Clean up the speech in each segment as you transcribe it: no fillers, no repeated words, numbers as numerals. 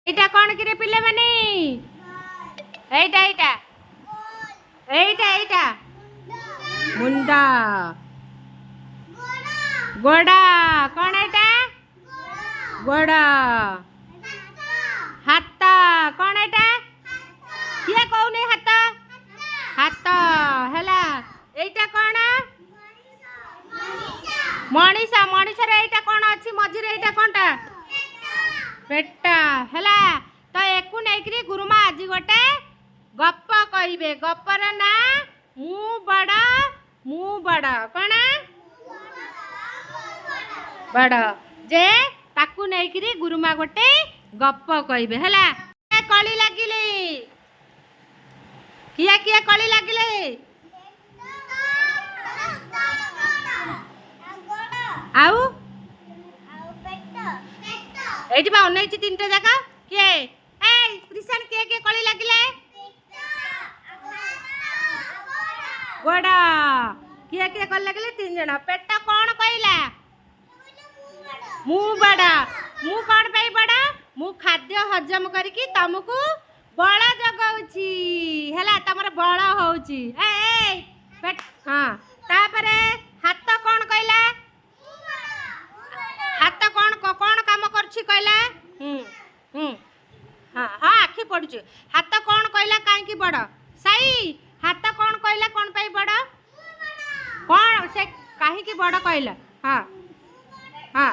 এইটা কোন কিরে পিলে মানে এইটা এইটা এইটা এইটা মুন্ডা গোড়া কোন এইটা গোড়া হাত কোন এইটা কিଏ কହୁନି হাত হাত ହେଲା এইটা কোন মଣିষ মଣିষরে এইটা কোন ଅଛି মଝିରେ এইটা কোনটা পেটা ହେଲା ତ ଏକୁ ନେଇକିରି ଗୁରୁମା ଆଜି ଗୋଟେ ଗପ କହିବେ ଗପର ନାଁ ମୁଁ ବଡ଼ କଣ ବଡ଼ ଯେ ତାକୁ ନେଇକିରି ଗୁରୁମା ଗୋଟେ ଗପ କହିବେ ହେଲା କଳି ଲାଗିଲେ କିଏ କଳି ଲାଗିଲେ ଆଉ এইটি বা অনেইছি তিনটা জায়গা কে এই রিসান কে কলি লাগিলে গোড়া কে কলি লাগিলে তিন জন পেট কোন কইলা মু বড় মু কোন পাই বড় মু খাদ্য হজম করিকি তমକୁ বଳ জগাউছি হেলা তমর বଳ হউছি এই পেট हां তারপরে হাত কোন কইলা हाथ कौन कौन काम करछि कहला हाँ हाँ आखि पड़ुछ हाथ कौन कहला काहे बड़ सही हाथ कौन कहला कौन पाई बड़ कौन से काहे बड़ कहला हाँ हाँ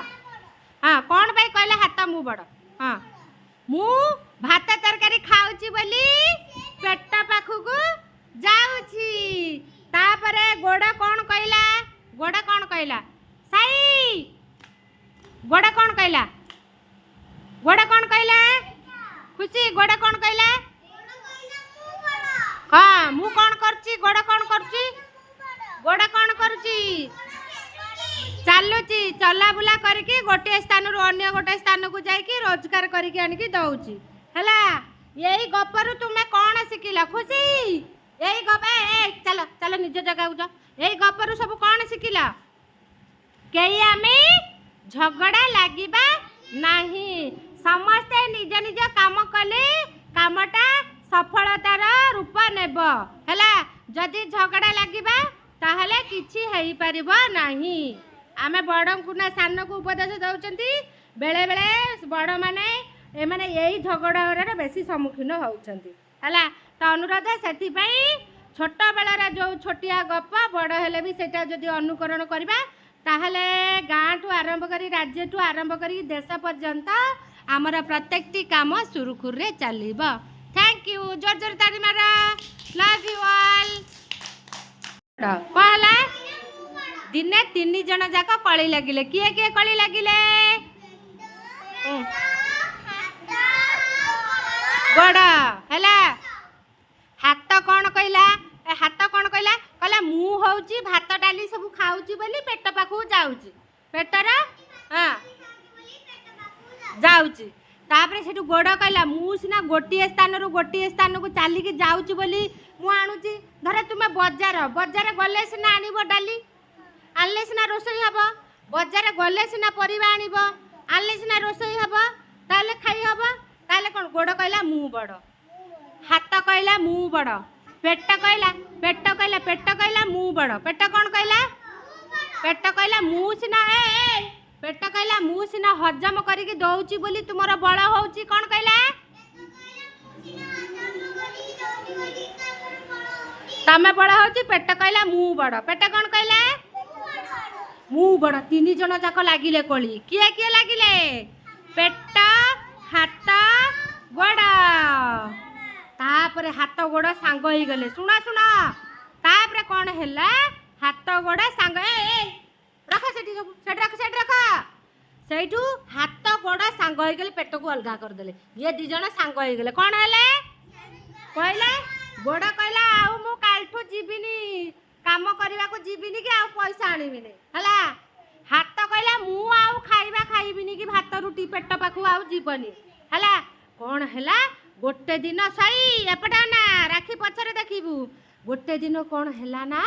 हाँ कौन पाई कहला हाथ मु बड़ हाँ मु भात तरकारी खाउची बोली पेट पाखु जाउची तापरे गोड़ कौन कहला सही गोड़ा कौन कहला खुशी गोड़ा कौन कहला हाँ मु कौन करची गोड़ा कौन करुची चलुची चला बुला करके गोटे स्थान रु अन्य गोटे स्थान को जाइकी रोजगार करके आनिकी दउची हला यही गपरु तुमे कौन शिखिला खुशी यही गप चलो चलो निज जगह को जा यही गपरु सब कौन शिखिला केई आमे झगड़ा लागिबा नाही समस्ते निज निज काम कले कामटा सफलतार रूप नेब हैला जदि झगड़ा लागिबा ताहले किछि हेई परिबो नाही आमे बड़ को ना सान को उपदेश दउचंती बेले बेले बड़ माने ए माने एही झगड़ा बेसी सम्मुखीन होउचंती हैला तो अनुरोध सेति पई छोट बेलार जो छोटिया गप बड़ हेले भी सेटा जदि अनुकरण करबा ताहले गाँ ठू आरंभ करी राज्य ठू आरंभ करी देश पर्यंत आमर प्रत्येकटी काम सुरुखुर रे चलिबो थैंक यू जोर जोर ताली मारा लव यू ऑल कहला दिने तीन जन जाक कली लागिले किए कली लागिले गोड़ हैला हाथ कौन कहला हाथ कौन कहला कहला मु होउची भात डाली सब खाउची बोली पेट पाखु जाउची पेटर हां जाउची तापरे सेठु गोड़ कहला मु सिना गोटिए स्थान को चाली के जाउची बोली मु आनुची धरे तुमे बजार गले सिना आनिबो डाली आनले सिना रोसई हबो बजार गले सिना परिबा आनिबो आनले सिना रोसई हबो ताले खाई हबो ताले कोन गोड़ कहला मु बड़ हाथ कहला मु बड़ पेट कहला मु बड़ पेट कौन कहला पेट कहला मु सिना पेट कहला मु सिना हजम करिके दउची बोली तुमर बळ होउची कौन कहला तमे बड़ होउची पेट कहला मु बड़ पेट कौन कहला मु बड़ तीन जन जाक लागिले कोली किए लागिले पेट हाथ गोड़ तापरे हाथ गोड़ सांग हो गले सुना तापरे कौन हैला हाथ गोड़ सांग रख सेठू हाथ गोड़ सांग हो गले पेट को अलगा कर देले ये दी जन सांग हो गले कौन हैले कहले गोड़ कहला आउ मु कालठू जीविनी काम करबा को जीविनी कि आउ पैसा आनिबिनी हला हाथ कहला मु आउ खाइबिनी कि भात रुटी पेट पाखु आउ जीवनी हला कौन हैला गोटे दिन सही एपटा ना राखी पछरे देखिबू गोटे दिन कौन हैला ना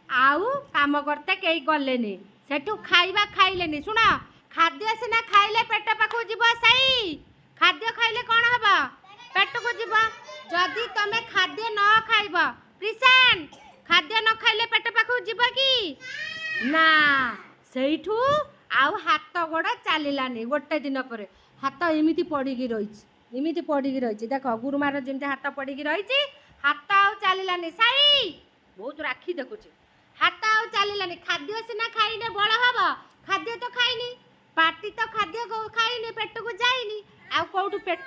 आउ काम करते कई गलेनी सेठू खाइलेनी सुना खाद्य सिना खाइले पेट पाखु जीव सही खाद्य खाइले कौन जदि तमे खाद्य न खाइब प्रिसान खाद्य न खाइले पेट पाखु जीव कि ना सेठू आउ हाथ गोड़ चलिलानी गोटे दिन पर हाथ एमिति पड़िकी रही एमिति पड़िकी रही देख गुरुमार जमी हाथ पड़िकी रही हाथ आउ चलिलानी साई बहुत राखी देखुची हाथ आउ चलिलानी खाद्य सिना खाइने बड़ हम खाद्य तो खाइनी पाटी तो खाद्य खाइनी पेट को जाइनी आउ कौटू पेट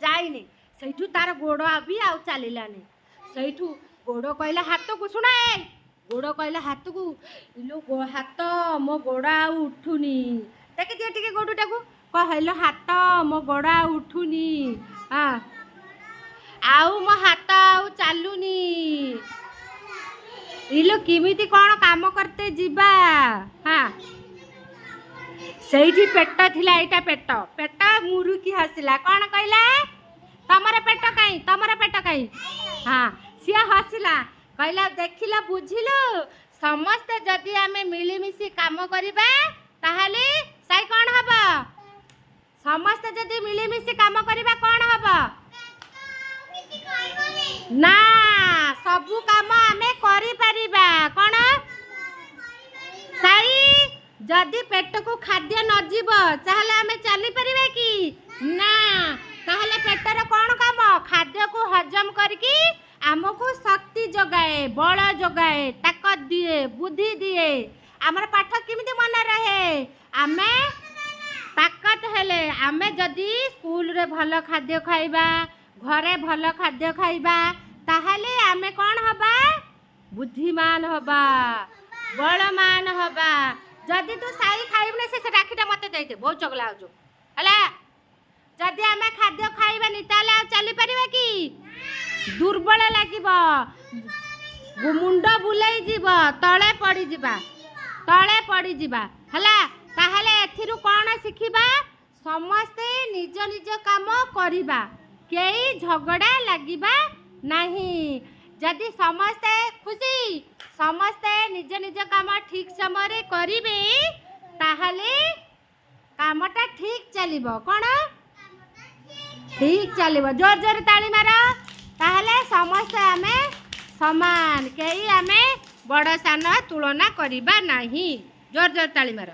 जाइनी सेठू तार गोड़ भी आउ चलिलानी सेठू गोड़ कहला हाथ को शुण गोड़ कहला हाथ को इलो हाथ मो गोड़ आउ उठुनी देखी दिए टिके गोड़टा को कहलो हाथ मो गोड़ आउ उठुनी हाँ आउ मो हाथ आउ चलुनी इलो किमिति कौन काम करते जीवा हाँ सेठी पेट थिला एटा पेट पेट मुरुकी हसिला कौन कहला तमर पेट कहीं हाँ सी हसिला कहला देखिला बुझिलु समस्ते जदि आमे मिलीमिशी काम करिबा ताहाले साई कौन हब समस्ते जदि मिलीमिशी काम करिबा कौन हब ना सबु काम आमे करि परिबा कौन साई जदि पेट को खाद्य न जीव ताहाले आमे चली परिबा कि ना ताहाले पेटर कौन काम खाद्य को हजम करके आमको शक्ति जगाए बल जगाए ताकत दिए बुद्धि दिए आमर पाठ केमिति मन रहे आमे ताकत हेले आमे जदि स्कूल रे भल खाद्य खाइबा घरे भल खाद्य खाइबा ताहाले आमे कौन हबा बुद्धिमान हबा बलमान हबा जदि तू साई खाइबने से राखीटा मते देते बहुत चगला होजो हला जदि आमे खाद्य खाइबानी ताले आ चली परिबा कि दुर्बल लागिब मुंड बुलाई जीव तले पड़ी जीवा हला ताहले एथिरु कौन शिखिबा समस्ते निज निज काम करिबा केई झगड़ा लागिबा नहीं जदि समस्ते खुशी समस्ते निज निज काम ठीक समय रे करिबे ताहले कामटा ठीक चलिबो कौन ठीक चलिबो जोर जोर ताली मारो ताहले समस्ते आमे समान कई आमे बड़ सान तुलना करिबा नहीं जोर जोर ताली मार।